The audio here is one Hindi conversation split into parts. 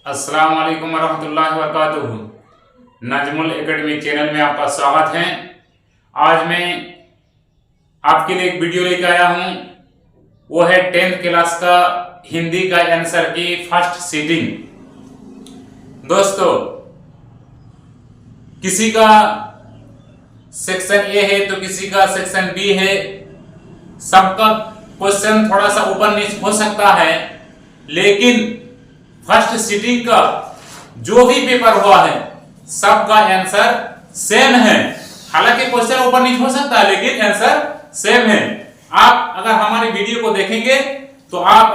अस्सलाम वालेकुम वरहमतुल्लाहि वबरकातुहू। नजमुल एकेडमी चैनल में आपका स्वागत है। आज मैं आपके लिए एक वीडियो लेकर आया हूँ। वो है 10th क्लास का हिंदी का आंसर की फर्स्ट सीटिंग। दोस्तों, किसी का सेक्शन ए है तो किसी का सेक्शन बी है। सबका क्वेश्चन थोड़ा सा ऊपर नीचे हो सकता है, लेकिन फर्स्ट सीटिंग का जो भी पेपर हुआ है सबका आंसर सेम है। हालांकि क्वेश्चन ऊपर नीचे हो सकता है, लेकिन आंसर सेम है। आप अगर हमारी वीडियो को देखेंगे तो आप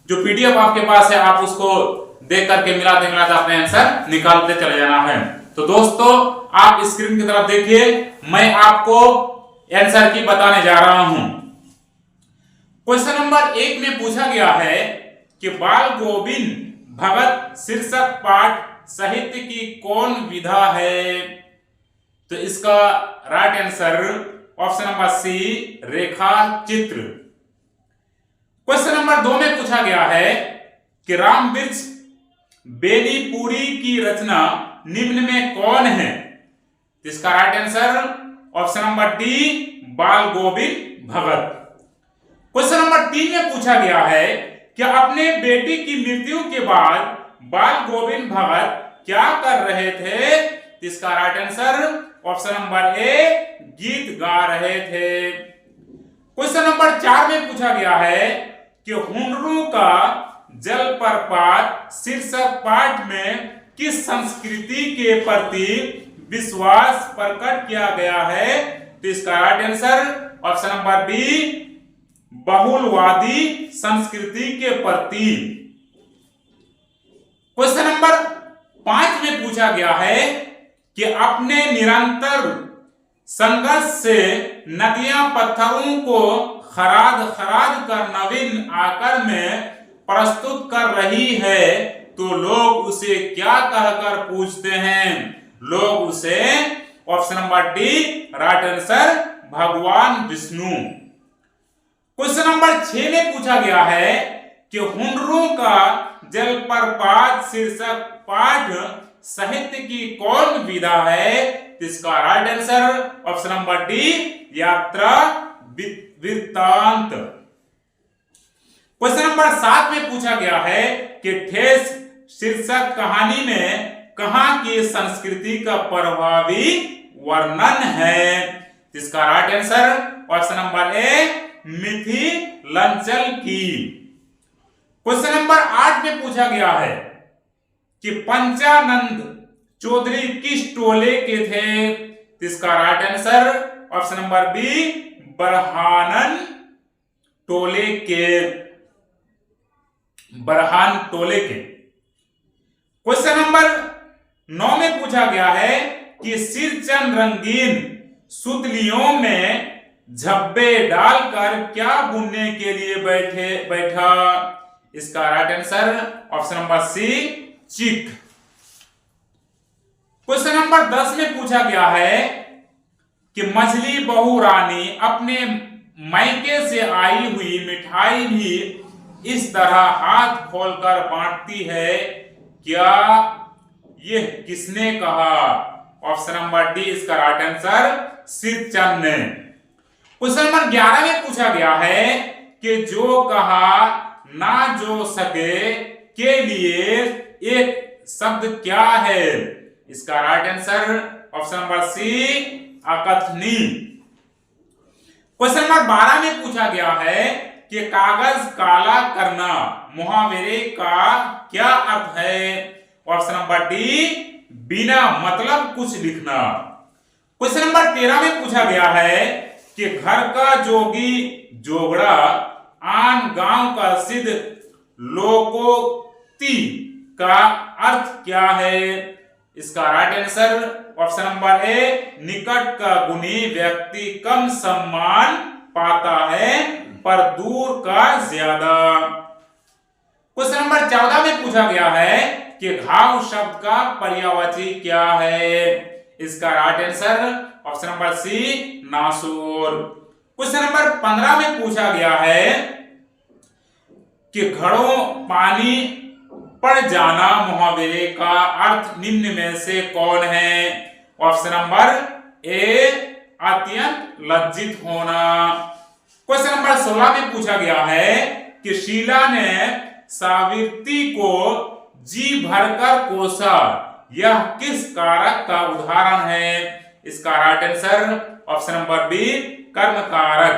जो पीडीएफ आपके पास है आप उसको देख करके मिलाते मिलाते अपने आंसर निकालते चले जाना है। तो दोस्तों, आप स्क्रीन की तरफ देखिए, मैं आपको आंसर की बताने जा रहा हूं। क्वेश्चन नंबर 1 में पूछा गया है कि बाल गोविंद भगत शीर्षक पाठ साहित्य की कौन विधा है। तो इसका right answer option number C, रेखा चित्र। क्वेश्चन नंबर 2 में पूछा गया है कि रामवृक्ष बेनीपुरी की रचना निम्न में कौन है। इसका right answer option number D, बाल गोविंद भगत। क्वेश्चन नंबर 3 में पूछा गया है कि अपने बेटी की मृत्यु के बाद बाल गोविंद भगत क्या कर रहे थे। इसका राइट आंसर ऑप्शन नंबर ए, गीत गा रहे थे। क्वेश्चन नंबर 4 में पूछा गया है कि हुनरू का जलप्रपात शीर्षक पाठ में किस संस्कृति के प्रति विश्वास प्रकट किया गया है। तो इसका right answer option number B, बहुलवादी संस्कृति के प्रति। क्वेश्चन नंबर 5 में पूछा गया है कि अपने निरंतर संघर्ष से नदियां पत्थरों को खराद खराद कर नवीन आकार में प्रस्तुत कर रही है, तो लोग उसे क्या कहकर पूछते हैं। लोग उसे option number D, right answer भगवान विष्णु। क्वेश्चन नंबर 6 में पूछा गया है कि हुनरू का जलप्रपात शीर्षक पाठ साहित्य की कौन विधा है। इसका right answer option number D, यात्रा वृत्तांत। क्वेश्चन नंबर 7 में पूछा गया है कि ठेस शीर्षक कहानी में कहां की संस्कृति का प्रभावी वर्णन है। इसका right answer option number A, Mithilanchal की। क्वेश्चन नंबर 8 में पूछा गया है कि पंचानंद चौधरी किस टोले के थे। इसका right answer option number B, बरहानन टोले के। बरहान टोले के। क्वेश्चन नंबर 9 में पूछा गया है कि सिरचंद रंगीन सुतलियों में झब्बे डालकर क्या बुनने के लिए बैठा। इसका right answer option number C, चिक। क्वेश्चन नंबर 10 में पूछा गया है कि मछली बहू रानी अपने मायके से आई हुई मिठाई भी इस तरह हाथ खोलकर बांटती है, क्या यह किसने कहा। ऑप्शन नंबर डी, इसका राइट आंसर सिरचंद ने। क्वेश्चन नंबर 11 में पूछा गया है कि जो कहा ना जो सके के लिए एक शब्द क्या है। इसका right answer option number C, अकथनी। क्वेश्चन नंबर 12 में पूछा गया है कि कागज काला करना मुहावरे का क्या अर्थ है। ऑप्शन नंबर डी, बिना मतलब कुछ लिखना। क्वेश्चन नंबर 13 में पूछा गया है कि घर का जोगी जोगड़ा आन गांव का सिद्ध लोकोक्ति का अर्थ क्या है। इसका राइट आंसर ऑप्शन नंबर ए, निकट का गुणी व्यक्ति कम सम्मान पाता है पर दूर का ज्यादा। क्वेश्चन नंबर 14 में पूछा गया है कि घाव शब्द का पर्यायवाची क्या है। इसका right answer option number C, नासूर। क्वेश्चन नंबर 15 में पूछा गया है कि घड़ों पानी पड़ जाना मुहावरे का अर्थ निम्न में से कौन है? ऑप्शन नंबर ए अत्यंत लज्जित होना। क्वेश्चन नंबर 16 में पूछा गया है कि शीला ने सावित्री को जी भरकर कोसा, यह किस कारक का उदाहरण है? इसका right answer option number B कर्म कारक।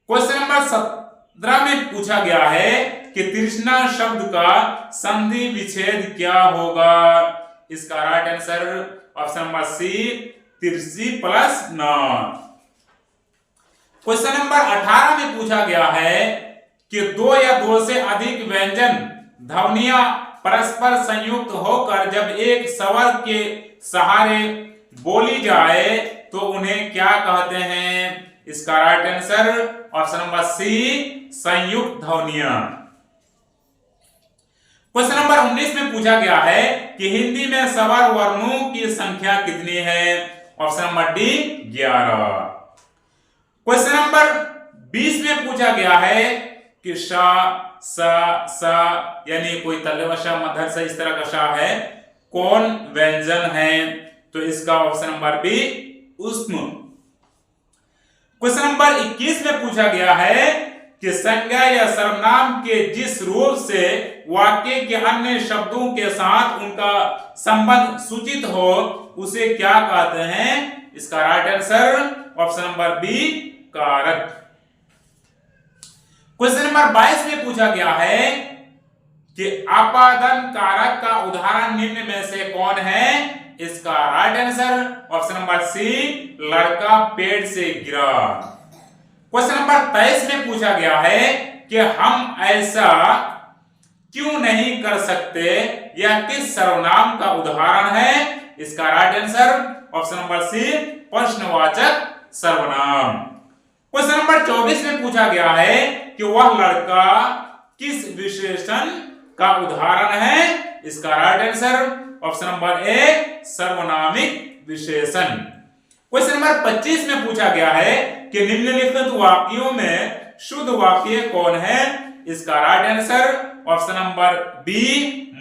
क्वेश्चन नंबर 17 में पूछा गया है कि तृष्णा शब्द का संधि विच्छेद क्या होगा? इसका right answer option number C तिरसी प्लस न। क्वेश्चन नंबर 18 में पूछा गया है कि दो या दो से अधिक व्यंजन ध्वनियां परस्पर संयुक्त होकर जब एक स्वर के सहारे बोली जाए तो उन्हें क्या कहते हैं? इसका right answer option number C संयुक्त ध्वनियां। क्वेश्चन नंबर 19 में पूछा गया है कि हिंदी में स्वर वर्णों की संख्या कितनी है? Option number D 11। Question number 20 में पूछा गया है कि शा सा यानी कोई तल्लवशा मध्य से इस तरह का शा है, कौन व्यंजन है? तो इसका ऑप्शन नंबर बी उष्म। क्वेश्चन नंबर 21 में पूछा गया है कि संज्ञा या सर्वनाम के जिस रूप से वाक्य के अन्य शब्दों के साथ उनका संबंध सूचित हो उसे क्या कहते हैं? इसका right answer option number B कारक। क्वेश्चन नंबर 22 में पूछा गया है कि आपादन कारक का उदाहरण निम्न में से कौन है? इसका right answer option number C लड़का पेड़ से गिरा। क्वेश्चन नंबर 23 में पूछा गया है कि हम ऐसा क्यों नहीं कर सकते, यह किस सर्वनाम का उदाहरण है? इसका right answer option number C प्रश्नवाचक सर्वनाम। क्वेश्चन नंबर 24 में पूछा गया है कि वह लड़का किस विशेषण का उदाहरण है? इसका right answer option number A सर्वनामिक विशेषण। क्वेश्चन नंबर 25 में पूछा गया है कि निम्नलिखित वाक्यों में शुद्ध वाक्य कौन है? इसका right answer option number B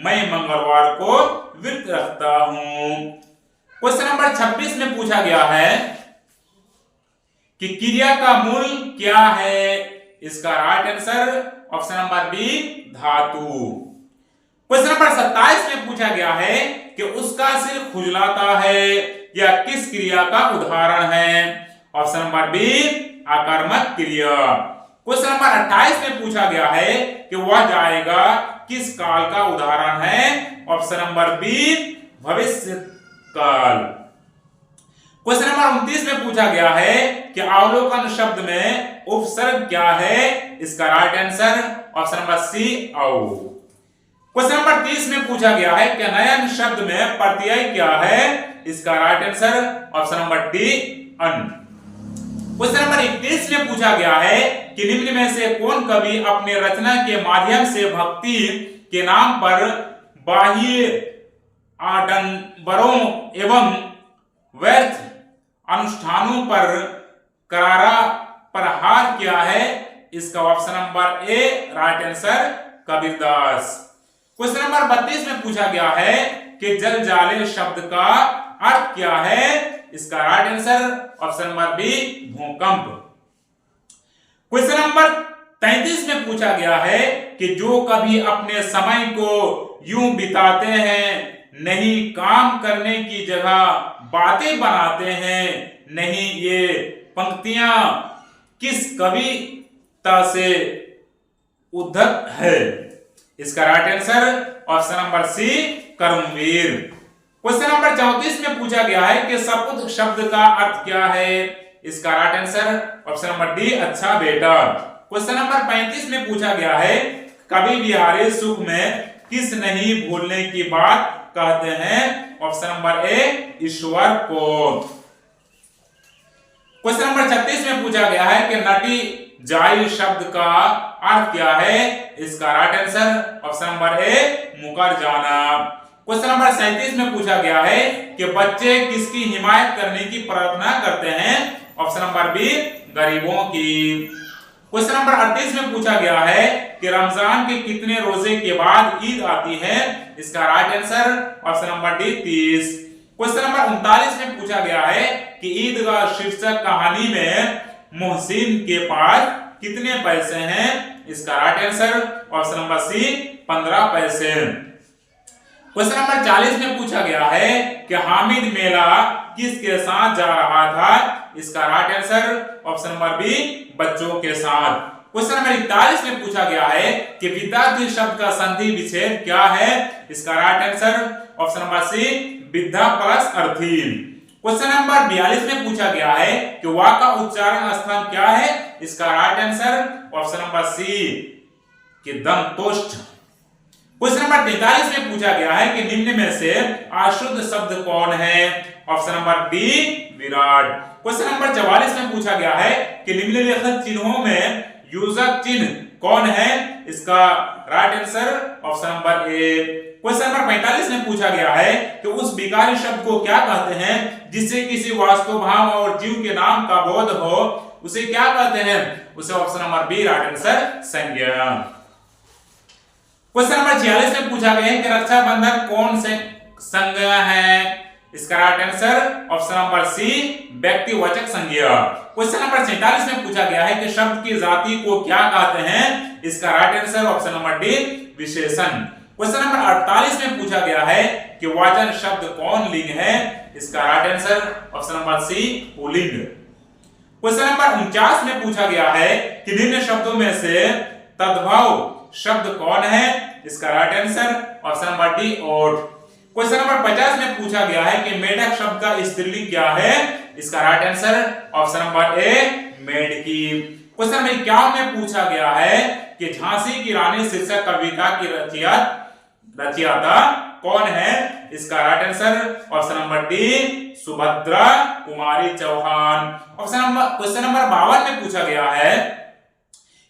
मैं मंगलवार को व्रत रखता हूं। क्वेश्चन नंबर 26 में पूछा गया है कि क्रिया का मूल क्या है? इसका right answer option number B धातु। क्वेश्चन नंबर 27 में पूछा गया है कि उसका सिर खुजलाता है, यह किस क्रिया का उदाहरण है? ऑप्शन नंबर बी आकर्मक क्रिया। क्वेश्चन नंबर 28 में पूछा गया है कि वह जाएगा किस काल का उदाहरण है? ऑप्शन नंबर बी भविष्य काल। क्वेश्चन नंबर 29 में पूछा गया है कि अवलोकन शब्द में उपसर्ग क्या है? इसका right answer option number C औ। क्वेश्चन नंबर 30 में पूछा गया है कि नयन शब्द में प्रत्यय क्या है? इसका right answer option number D अन। क्वेश्चन नंबर 31 में पूछा गया है कि निम्न में से कौन कवि अपने रचना के माध्यम से भक्ति के नाम पर बाह्य आडंबरों एवं व्यर्थ अनुष्ठानों पर करारा प्रहार किया है? इसका ऑप्शन नंबर ए right answer Kabirdas. Question number 32 में पूछा गया है कि जलजाले शब्द का अर्थ क्या है? इसका right answer option number B भूकंप। क्वेश्चन नंबर 33 में पूछा गया है कि जो कभी अपने समय को यूं बिताते हैं, नहीं काम करने की जगह बातें बनाते हैं, नहीं ये पंक्तियां किस कविता से उद्धत है? इसका right answer option number C Karmaveer. Question number 34 में पूछा गया है कि सपुत शब्द का अर्थ क्या है? इसका right answer option number D अच्छा बेटा। क्वेश्चन नंबर 35 में पूछा गया है कवि बिहारी सुख में किस नहीं भूलने की बात कहते हैं? ऑप्शन नंबर ए ईश्वर को। क्वेश्चन नंबर 36 में पूछा गया है कि नटी जाई शब्द का अर्थ क्या है? इसका राइट आंसर ऑप्शन नंबर ए मुकर जाना। क्वेश्चन नंबर 37 में पूछा गया है कि बच्चे किसकी हिमायत करने की प्रार्थना करते हैं? ऑप्शन नंबर बी गरीबों की। क्वेश्चन नंबर 38 में पूछा गया है कि रमजान के कितने रोजे के बाद ईद आती है? इसका right answer option number D 30। Question number 39 में पूछा गया है कि ईदगाह शीर्षक कहानी में मोहसिन के पास कितने पैसे हैं? इसका right answer option number C 15 पैसे। क्वेश्चन नंबर 40 में पूछा गया है कि हामिद मेला किसके साथ जा रहा था? इसका right answer option number B बच्चों के साथ। क्वेश्चन नंबर 41 में पूछा गया है कि विद्यार्थी शब्द का संधि विच्छेद क्या है? इसका right answer option number C विद्या प्लस अर्थी। क्वेश्चन नंबर 42 में पूछा गया है कि वाक्य का उच्चारण स्थान क्या है? इसका right answer option number C कि दंतोष्ठ। क्वेश्चन नंबर 43 में पूछा गया है कि निम्न में से अशुद्ध शब्द कौन है? Option number D Virat. Question number 44 में पूछा गया है कि निम्नलिखित चिन्हों में योजक चिन्ह कौन है? इसका राइट आंसर ऑप्शन नंबर ए। क्वेश्चन नंबर 45 में पूछा गया है कि उस विकारी शब्द को क्या कहते हैं जिससे किसी वास्तु भाव और जीव के नाम का बोध हो? उसे क्या कहते हैं? उसे option number B right answer संज्ञा। क्वेश्चन नंबर 46 में पूछा गया है कि रक्षाबंधन कौन से संज्ञा है? इसका right answer option number C व्यक्तिवाचक संज्ञा। क्वेश्चन नंबर 47 में पूछा गया है कि शब्द की जाति को क्या कहते हैं? इसका right answer option number D विशेषण। क्वेश्चन नंबर 48 में पूछा गया है कि वाचन शब्द कौन लिंग है? इसका right answer option number C पुल्लिंग। क्वेश्चन नंबर 49 में पूछा गया है कि निम्न शब्दों में से तद्भव शब्द कौन है? इसका right answer option number D ओट। क्वेश्चन नंबर 50 में पूछा गया है कि मेढक शब्द का स्त्रीलिंग क्या है? इसका right answer option number A मेढकी। क्वेश्चन नंबर 51 में पूछा गया है कि झांसी की रानी शीर्षक कविता की रचयिता कौन है? इसका right answer option number D Subhadra Kumari Chauhan. Question number 52 में पूछा गया है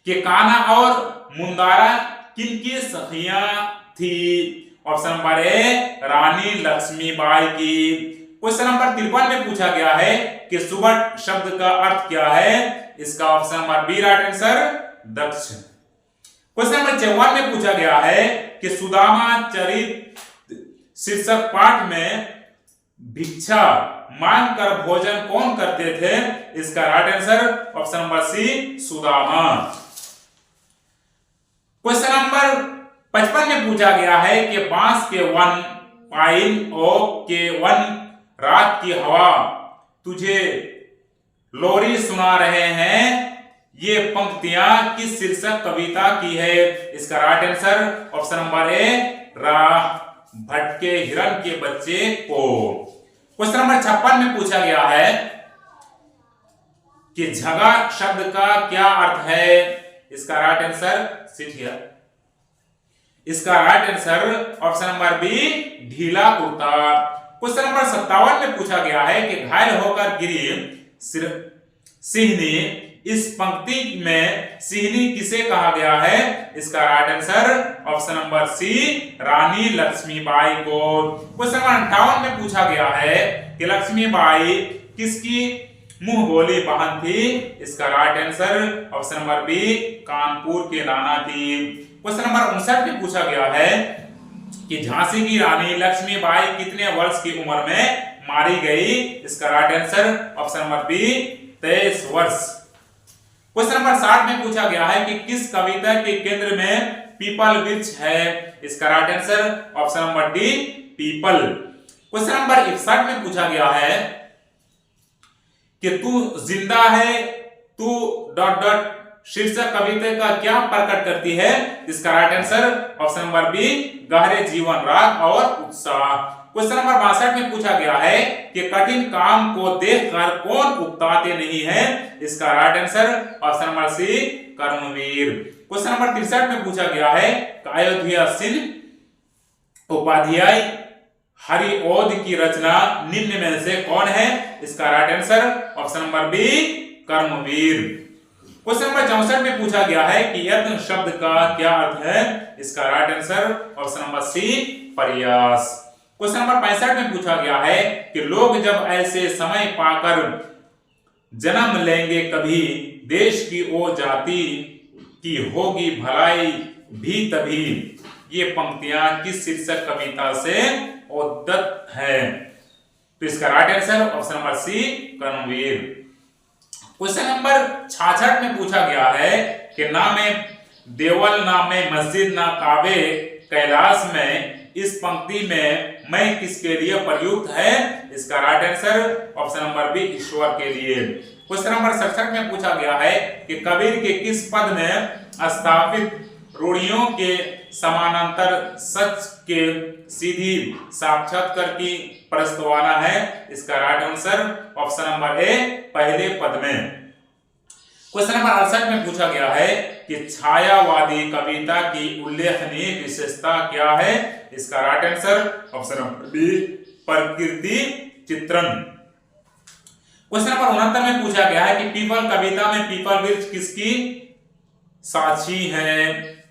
कि कान्हा और मुंदारा किनकी सखियां थी? ऑप्शन नंबर ए रानी लक्ष्मीबाई की। क्वेश्चन नंबर 53 में पूछा गया है कि सुबट शब्द का अर्थ क्या है? इसका option number B right answer दक्ष। क्वेश्चन नंबर 54 में पूछा गया है कि सुदामा चरित शीर्षक पाठ में भिक्षा मांग कर भोजन कौन करते थे? इसका right answer option number C Sudama. Question number 55 में पूछा गया है कि बांस के वन पाइन ओक के वन रात की हवा तुझे लोरी सुना रहे हैं, ये पंक्तियां किस शीर्षक कविता की है? इसका राइट आंसर ऑप्शन नंबर ए राह भटके हिरण के बच्चे को। क्वेश्चन नंबर 56 में पूछा गया है कि झगा शब्द का क्या अर्थ है? इसका राइट आंसर सिठिया। इसका right answer option number B ढीला कुर्ता। क्वेश्चन नंबर 57 में पूछा गया है कि घायल होकर गिरी सिहनी, इस पंक्ति में सिहनी किसे कहा गया है? इसका right answer option number C Rani Lakshmibai को। क्वेश्चन नंबर 58 में पूछा गया है कि लक्ष्मीबाई किसकी मुंह बोली बहन थी? इसका right answer option number B Kanpur के नाना थी। क्वेश्चन नंबर 59 में पूछा गया है कि झांसी की रानी लक्ष्मीबाई कितने वर्ष की उम्र में मारी गई? इसका right answer option number B 23 वर्ष। क्वेश्चन नंबर 60 में पूछा गया है कि किस कविता के केंद्र में पीपल वृक्ष है? इसका right answer option number D people. Question number 61 में पूछा गया है कि तू जिंदा है, तू डॉट डॉट शीर्षक कविता का क्या प्रकट करती है? इसका right answer option number B गहरे जीवन राग और उत्साह। क्वेश्चन नंबर 62 में पूछा गया है कि कठिन काम को देखकर कौन उकताते नहीं है? इसका right answer option number C Karmaveer. Question number 63 में पूछा गया है कि अयोध्या सिंह उपाध्याय हरिओद की रचना निम्न में से कौन है? इसका right answer option number B Karmaveer. Question number 64 में पूछा गया है कि यत्न शब्द का क्या अर्थ है? इसका right answer option number C प्रयास। क्वेश्चन नंबर 65 में पूछा गया है कि लोग जब ऐसे समय पाकर जन्म लेंगे कभी देश की ओ जाति की होगी भलाई भी तभी। ये पंक्तियां किस शीर्षक कविता से उद्धृत है? तो इसका right answer option number C, Karmaveer. Question number 66 में पूछा गया है कि ना में देवल, ना में मस्जिद, ना काबे कैलाश में, इस पंक्ति में मैं किसके लिए प्रयुक्त है? इसका right answer option number B, ईश्वर के लिए। क्वेश्चन नंबर 67 में पूछा गया है कि कबीर के किस पद में स्थापित रूढ़ियों के समानांतर सच के सीधी साक्षात्कार की प्रस्तावना है? इसका राइट आंसर ऑप्शन नंबर ए, पहले पद में। क्वेश्चन नंबर 68 में पूछा गया है कि छायावादी कविता की उल्लेखनीय विशेषता क्या है? इसका right answer option number B, प्रकृति चित्रण। क्वेश्चन नंबर 69 में पूछा गया है कि पीपल कविता में पीपल वृक्ष किसकी साक्षी है?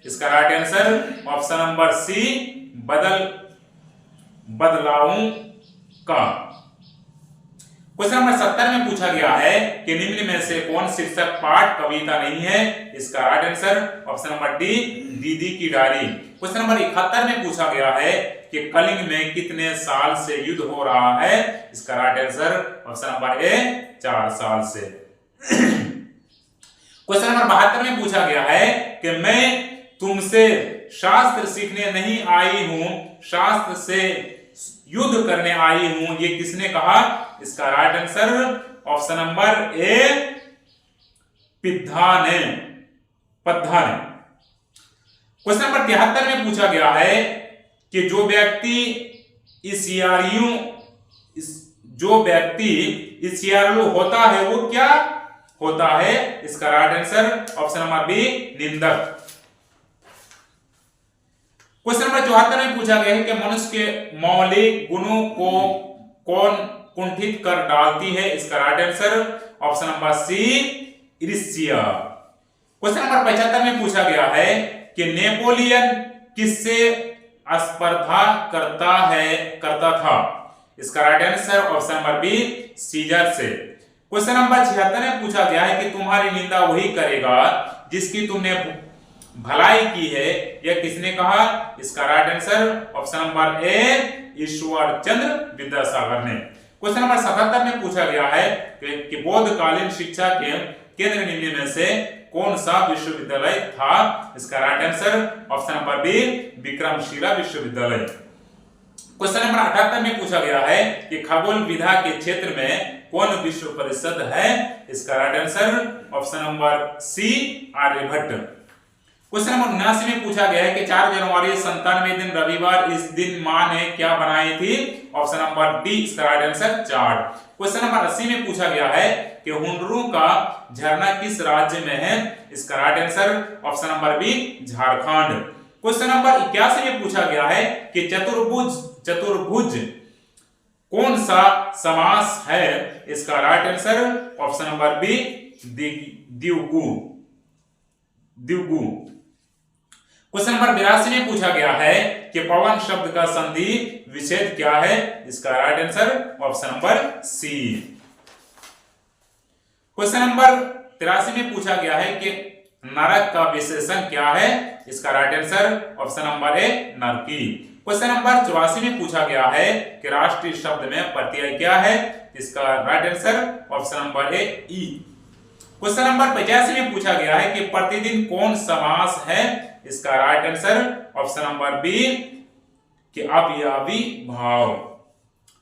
इसका right answer option number C, बदलावों का। क्वेश्चन नंबर 70 में पूछा गया है कि निम्न में से कौन शीर्षक पाठ कविता नहीं है? इसका right answer option number D, दीदी की डायरी। क्वेश्चन नंबर 71 में पूछा गया है कि कलिंग में कितने साल से युद्ध हो रहा है? इसका राइट आंसर ऑप्शन नंबर ए, 4 साल से। क्वेश्चन नंबर 72 में पूछा गया है कि मैं तुमसे शास्त्र सीखने नहीं आई हूं, शास्त्र से युद्ध करने आई हूं, ये किसने कहा? इसका right answer option number A, पद्धा ने। क्वेश्चन नंबर 73 में पूछा गया है कि जो व्यक्ति ईर्ष्यालु होता है वो क्या होता है? इसका right answer option number B, निंदक। क्वेश्चन नंबर 74 में पूछा गया है कि मनुष्य के मौलिक गुणों को कौन कुंठित कर डालती है? इसका right answer option number C, ईर्ष्या। क्वेश्चन नंबर 75 में पूछा गया है कि नेपोलियन किससे स्पर्धा करता था? इसका right answer option number B, सीजर से। क्वेश्चन नंबर 76 में पूछा गया है कि तुम्हारी निंदा वही करेगा जिसकी तुमने भलाई की है, यह किसने कहा? इसका right answer option number A, Ishwar Chandra Vidyasagar ने। क्वेश्चन नंबर 77 में पूछा गया है कि बौद्धकालीन शिक्षा के केंद्र निम्न में से कौन सा विश्वविद्यालय था? इसका right answer option number B, Vikramshila विश्वविद्यालय। क्वेश्चन नंबर 78 में पूछा गया है कि खगोल विद्या के क्षेत्र में कौन विश्व परिषद है? इसका right answer option number C, Aryabhata. Question number 79 में पूछा गया है कि 4 जनवरी 97 दिन रविवार, इस दिन मां ने क्या बनाई थी? ऑप्शन नंबर डी, इसका राइट आंसर चाट। क्वेश्चन नंबर 80 में पूछा गया है कि हुंडरू का झरना किस राज्य में है? इसका right answer option number B, Jharkhand. Question number 81 में पूछा गया है कि चतुर्भुज कौन सा समास है? इसका right answer option number B, द्विगु। क्वेश्चन नंबर 82 में पूछा गया है कि पवन शब्द का संधि विच्छेद क्या है? इसका right answer option number C. Question number 83 में पूछा गया है कि नरक का विशेषण क्या है? इसका right answer option number A, नरकी। क्वेश्चन नंबर 84 में पूछा गया है कि राष्ट्रीय शब्द में प्रत्यय क्या है? इसका राइट आंसर ऑप्शन नंबर ए, ई। क्वेश्चन नंबर 85 में पूछा गया है कि प्रतिदिन कौन समास है? इसका right answer option number B, कि अवयवी भाव।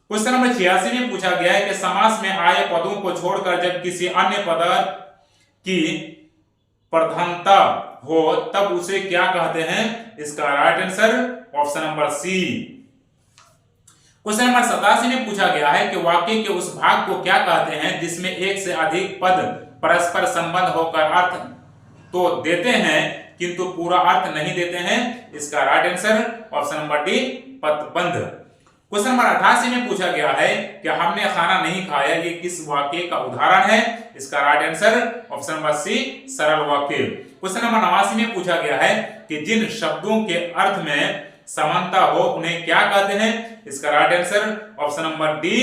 क्वेश्चन नंबर 86 में पूछा गया है कि समास में आए पदों को छोड़कर जब किसी अन्य पद की प्रधानता हो तब उसे क्या कहते हैं? इसका right answer option number C. Question number 87 में पूछा गया है कि वाक्य के उस भाग को क्या कहते हैं जिसमें एक से अधिक पद परस्पर संबंध होकर अर्थ तो देते हैं किंतु पूरा अर्थ नहीं देते हैं? इसका right answer option number D, पदबंध। क्वेश्चन नंबर 88 में पूछा गया है कि हमने खाना नहीं खाया, ये किस वाक्य का उदाहरण है? इसका right answer option number C, सरल वाक्य। क्वेश्चन नंबर 89 में पूछा गया है कि जिन शब्दों के अर्थ में समानता हो उन्हें क्या कहते हैं? इसका right answer option number D,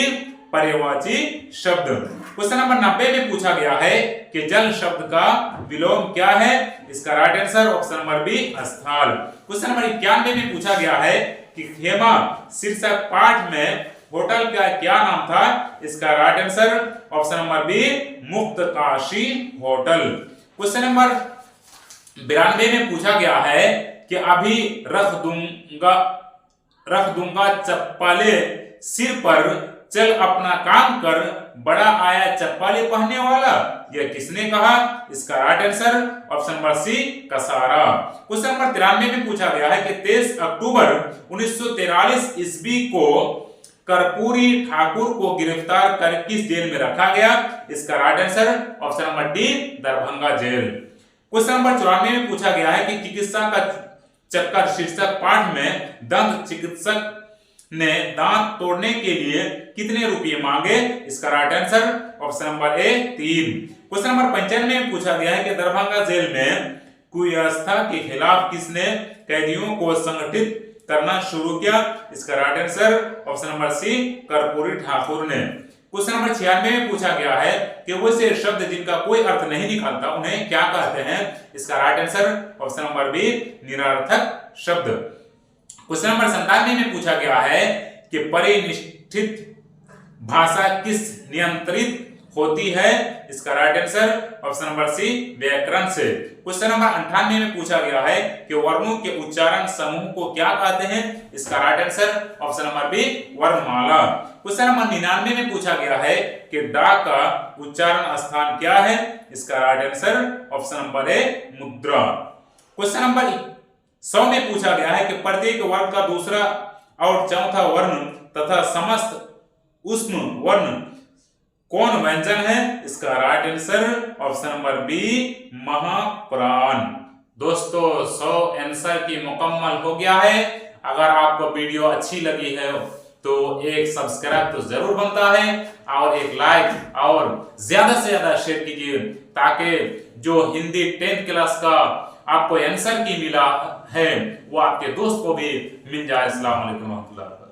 पर्यायवाची शब्द। क्वेश्चन नंबर 90 में पूछा गया है कि जल शब्द का विलोम क्या है? इसका right answer option number B स्थल। क्वेश्चन नंबर 91 में पूछा गया है कि खेमा शीर्षक पाठ में होटल का क्या नाम था? इसका right answer option number B मुक्तकाशी होटल। क्वेश्चन नंबर 92 में पूछा गया है कि अभी रख दूंगा चप्पले सिर पर, चल अपना काम कर, बड़ा आया चप्पले पहनने वाला, यह किसने कहा? इसका right answer option number C कसारा। क्वेश्चन नंबर 93 में पूछा गया है कि 23 अक्टूबर 1943 ईस्वी को कर्पूरी ठाकुर को गिरफ्तार कर किस जेल में रखा गया? इसका right answer option number D Darbhanga jail. Question number 94 में पूछा गया है कि चिकित्सा का चक्कर शीर्षक पाठ में दंत चिकित्सक ने दांत तोड़ने के लिए कितने रुपये मांगे? इसका राइट आंसर ऑप्शन नंबर ए 3। क्वेश्चन नंबर 95 में पूछा गया है कि दरभंगा जेल में कुव्यवस्था के खिलाफ किसने कैदियों को संगठित करना शुरू किया? इसका right answer option number C Karpoori Thakur ने। क्वेश्चन नंबर 96 में पूछा गया है कि वैसे शब्द जिनका कोई अर्थ नहीं निकलता उन्हें क्या कहते हैं? इसका right answer option number B निरर्थक शब्द। क्वेश्चन नंबर 97 में पूछा गया है कि परिनिष्ठित भाषा किस नियंत्रित होती है? इसका right answer option number C व्याकरण से। क्वेश्चन नंबर 98 में पूछा गया है कि वर्णों के उच्चारण समूह को क्या कहते हैं? इसका right answer option number B वर्णमाला। क्वेश्चन नंबर 99 में पूछा गया है कि डा का उच्चारण स्थान क्या है? इसका right answer option number A मुद्रा। क्वेश्चन नंबर 100 में पूछा गया है कि प्रत्येक वर्ग का दूसरा और चौथा वर्ण तथा समस्त उष्म वर्ण कौन व्यंजन है? इसका right answer option number B महाप्राण। दोस्तों 100 आंसर की मुकम्मल हो गया है। अगर आपको वीडियो अच्छी लगी है तो एक सब्सक्राइब तो जरूर बनता है और एक लाइक और ज्यादा से ज्यादा शेयर कीजिए ताकि जो हिंदी 10th क्लास का आपको आंसर की मिला है वो आपके दोस्त को भी मिल जाए। अस्सलाम वालेकुम।